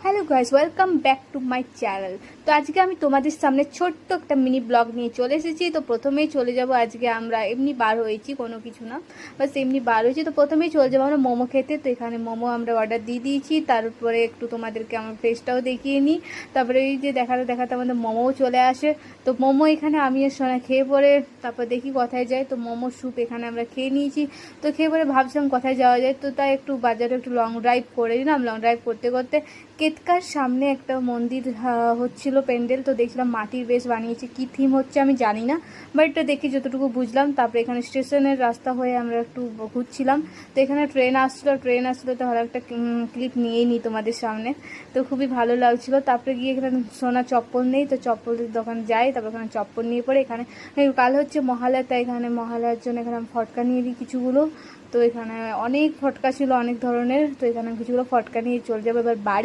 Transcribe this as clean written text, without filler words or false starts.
Hello guys, welcome back to my channel. তো আজকে আমি তোমাদের সামনে ছোট্ট একটা মিনি ব্লগ নিয়ে চলে এসেছি। তো প্রথমেই চলে যাব, আজকে আমরা এমনি বার হয়েছি, কোনো কিছু না, বাস এমনি বার হয়েছি। তো প্রথমেই চলে যাবো আমরা মোমো খেতে। তো এখানে মোমো আমরা অর্ডার দিয়ে দিয়েছি। তারপরে একটু তোমাদেরকে আমার ফেসটাও দেখিয়ে নিই। তারপরে এই যে দেখাতে দেখাতে আমাদের মোমোও চলে আসে। তো মোমো এখানে আমি আর সোনা খেয়ে পরে তারপর দেখি কোথায় যায়। তো মোমো স্যুপ এখানে আমরা খেয়ে নিয়েছি। তো খেয়ে পরে ভাবছিলাম কোথায় যাওয়া যায়, তো তাই একটু বাজারে একটু লং ড্রাইভ করে দিলাম। লং ড্রাইভ করতে করতে কেতকার সামনে একটা মন্দির হচ্ছিল প্যান্ডেল। তো দেখলাম মাটির বেশ বানিয়েছে, কি থিম হচ্ছে আমি জানি না, বাট এটা দেখি যতটুকু বুঝলাম। তারপরে এখানে স্টেশনের রাস্তা হয়ে আমরা একটু ঘুরছিলাম। তো এখানে ট্রেন আসছিলো তো ভালো একটা ক্লিপ নিয়েই নিই তোমাদের সামনে। তো খুবই ভালো লাগছিলো। তারপরে গিয়ে এখানে সোনা চপ্পল নেই, তো চপ্পলের দোকান যাই। তারপর এখানে চপ্পল নিয়ে পরে এখানে কাল হচ্ছে মহালয়া, তাই এখানে মহালয়ার জন্য এখানে আমি ফটকা নিয়ে দিই কিছুগুলো। তো এখানে অনেক ফটকা ছিল অনেক ধরনের, তো এখানে কিছুগুলো ফটকা নিয়ে চলে যাবো এবার বাড়ি।